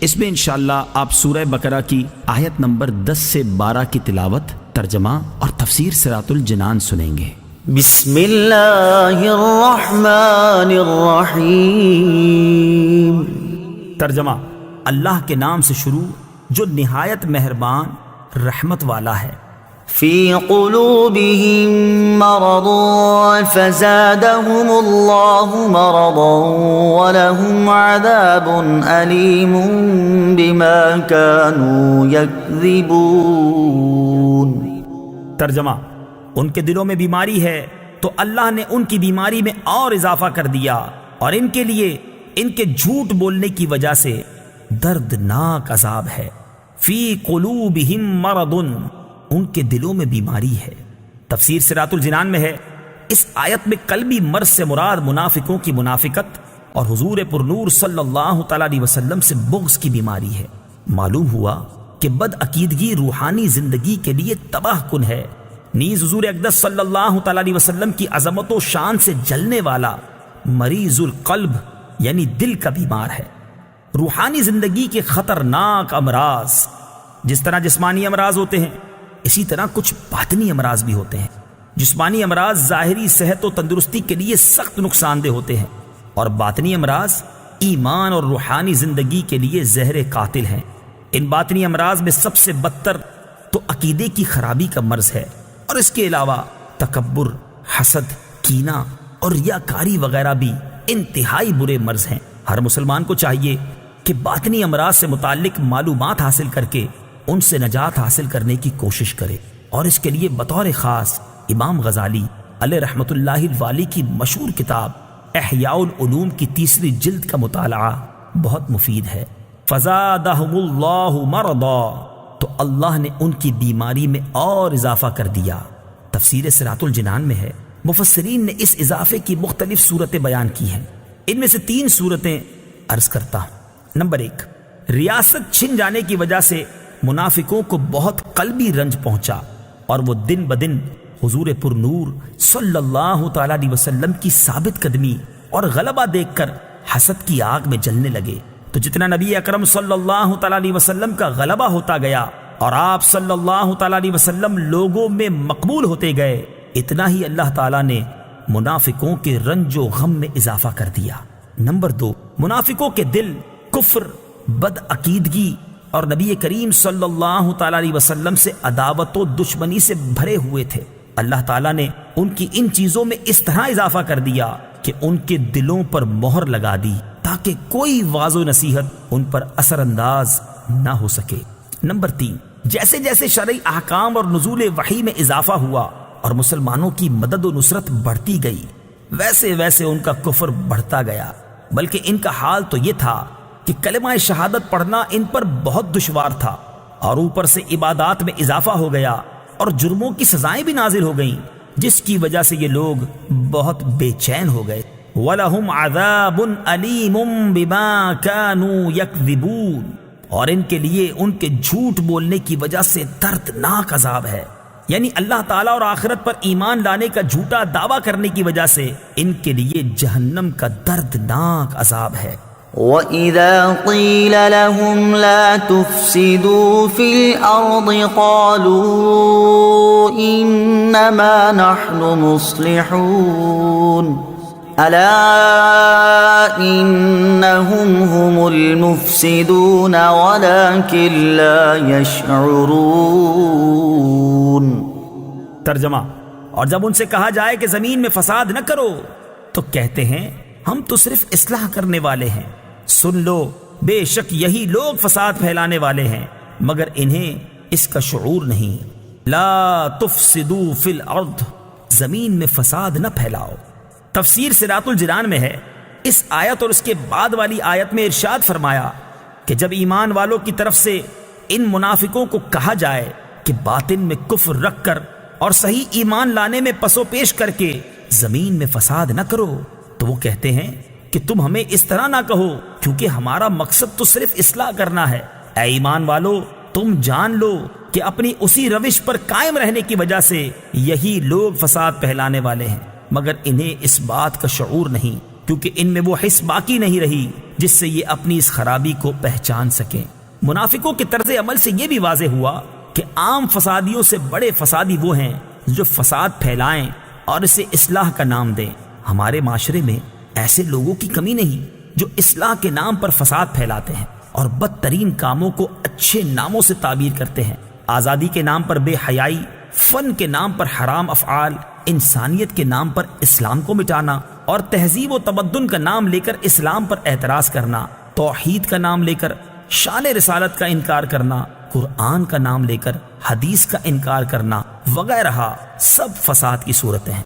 اس میں انشاءاللہ آپ سورہ بقرہ کی آیت نمبر 10 سے 12 کی تلاوت، ترجمہ اور تفسیر صراط الجنان سنیں گے۔ بسم اللہ الرحمن الرحیم۔ ترجمہ: اللہ کے نام سے شروع جو نہایت مہربان رحمت والا ہے۔ فی قلوبہم مرض فزادہم اللہ مرضا ولہم عذاب علیم بما كانوا یکذبون۔ ترجمہ: ان کے دلوں میں بیماری ہے تو اللہ نے ان کی بیماری میں اور اضافہ کر دیا، اور ان کے لیے ان کے جھوٹ بولنے کی وجہ سے دردناک عذاب ہے۔ فی قلوبہم مرض، ان کے دلوں میں بیماری ہے۔ تفسیر صراط الجنان میں ہے، اس آیت میں قلبی مرض سے مراد منافقوں کی منافقت اور حضور پرنور صلی اللہ تعالی علیہ وسلم سے بغض کی بیماری ہے۔ معلوم ہوا کہ بد عقیدگی روحانی زندگی کے لیے تباہ کن ہے، نیز حضور اقدس صلی اللہ تعالی علیہ وسلم کی عظمت و شان سے جلنے والا مریض القلب یعنی دل کا بیمار ہے۔ روحانی زندگی کے خطرناک امراض، جس طرح جسمانی امراض ہوتے ہیں اسی طرح کچھ باطنی امراض بھی ہوتے ہیں۔ جسمانی امراض ظاہری صحت و تندرستی کے لیے سخت نقصان دہ ہوتے ہیں، اور باطنی امراض ایمان اور روحانی زندگی کے لیے زہر قاتل ہیں۔ ان باطنی امراض میں سب سے بدتر تو عقیدے کی خرابی کا مرض ہے، اور اس کے علاوہ تکبر، حسد، کینہ اور ریاکاری وغیرہ بھی انتہائی برے مرض ہیں۔ ہر مسلمان کو چاہیے کہ باطنی امراض سے متعلق معلومات حاصل کر کے ان سے نجات حاصل کرنے کی کوشش کرے، اور اس کے لیے بطور خاص امام غزالی علیہ رحمت اللہ الوالی کی مشہور کتاب احیاء العلوم کی 3 جلد کا مطالعہ بہت مفید ہے۔ فزادہم اللہ مرضا، تو اللہ نے ان کی بیماری میں اور اضافہ کر دیا۔ تفسیر صراط الجنان میں ہے، مفسرین نے اس اضافے کی مختلف صورتیں بیان کی ہیں، ان میں سے 3 صورتیں عرض کرتا ہوں۔ نمبر 1، ریاست چھن جانے کی وجہ سے منافقوں کو بہت قلبی رنج پہنچا، اور وہ دن بدن حضور پرنور صلی اللہ تعالی علیہ وسلم کی ثابت قدمی اور غلبہ دیکھ کر حسد کی آگ میں جلنے لگے۔ تو جتنا نبی اکرم صلی اللہ تعالی علیہ وسلم کا غلبہ ہوتا گیا اور آپ صلی اللہ تعالی علیہ وسلم لوگوں میں مقبول ہوتے گئے، اتنا ہی اللہ تعالی نے منافقوں کے رنج و غم میں اضافہ کر دیا۔ نمبر 2، منافقوں کے دل کفر، بد عقیدگی اور نبی کریم صلی اللہ تعالی علیہ وسلم سے عداوت و دشمنی سے بھرے ہوئے تھے۔ اللہ تعالیٰ نے ان کی ان چیزوں میں اس طرح اضافہ کر دیا کہ ان کے دلوں پر مہر لگا دی تاکہ کوئی واعظ و نصیحت ان پر اثر انداز نہ ہو سکے۔ نمبر 3، جیسے جیسے شرعی احکام اور نزول وحی میں اضافہ ہوا اور مسلمانوں کی مدد و نصرت بڑھتی گئی، ویسے ویسے ان کا کفر بڑھتا گیا، بلکہ ان کا حال تو یہ تھا کہ کلمہ شہادت پڑھنا ان پر بہت دشوار تھا، اور اوپر سے عبادات میں اضافہ ہو گیا اور جرموں کی سزائیں بھی نازل ہو گئیں، جس کی وجہ سے یہ لوگ بہت بے چین ہو گئے۔ وَلَهُمْ عَذَابٌ عَلِيمٌ بِمَا كَانُوا يَكْذِبُونَ، اور ان کے لیے ان کے جھوٹ بولنے کی وجہ سے دردناک عذاب ہے، یعنی اللہ تعالیٰ اور آخرت پر ایمان لانے کا جھوٹا دعویٰ کرنے کی وجہ سے ان کے لیے جہنم کا دردناک عذاب ہے۔ وَإِذَا قِيلَ لَهُمْ لَا تُفْسِدُوا فِي الْأَرْضِ قَالُوا إِنَّمَا نَحْنُ مُصْلِحُونَ أَلَا إِنَّهُمْ هُمُ الْمُفْسِدُونَ وَلَكِنْ لَا يَشْعُرُونَ۔ ترجمہ: اور جب ان سے کہا جائے کہ زمین میں فساد نہ کرو تو کہتے ہیں ہم تو صرف اصلاح کرنے والے ہیں۔ سن لو، بے شک یہی لوگ فساد پھیلانے والے ہیں، مگر انہیں اس کا شعور نہیں۔ لا تفسدوا فی الارض، زمین میں فساد نہ پھیلاؤ۔ تفسیر صراط الجنان میں ہے، اس آیت اور اس کے بعد والی آیت میں ارشاد فرمایا کہ جب ایمان والوں کی طرف سے ان منافقوں کو کہا جائے کہ باطن میں کفر رکھ کر اور صحیح ایمان لانے میں پسو پیش کر کے زمین میں فساد نہ کرو، تو وہ کہتے ہیں کہ تم ہمیں اس طرح نہ کہو، کیونکہ ہمارا مقصد تو صرف اصلاح کرنا ہے۔ اے ایمان والو، تم جان لو کہ اپنی اسی روش پر قائم رہنے کی وجہ سے یہی لوگ فساد پھیلانے والے ہیں، مگر انہیں اس بات کا شعور نہیں کیونکہ ان میں وہ حس باقی نہیں رہی جس سے یہ اپنی اس خرابی کو پہچان سکیں۔ منافقوں کے طرز عمل سے یہ بھی واضح ہوا کہ عام فسادیوں سے بڑے فسادی وہ ہیں جو فساد پھیلائیں اور اسے اصلاح کا نام دیں۔ ہمارے معاشرے میں ایسے لوگوں کی کمی نہیں جو اصلاح کے نام پر فساد پھیلاتے ہیں اور بدترین کاموں کو اچھے ناموں سے تعبیر کرتے ہیں۔ آزادی کے نام پر بے حیائی، فن کے نام پر حرام افعال، انسانیت کے نام پر اسلام کو مٹانا اور تہذیب و تمدن کا نام لے کر اسلام پر اعتراض کرنا، توحید کا نام لے کر شان رسالت کا انکار کرنا، قرآن کا نام لے کر حدیث کا انکار کرنا وغیرہ سب فساد کی صورتیں ہیں۔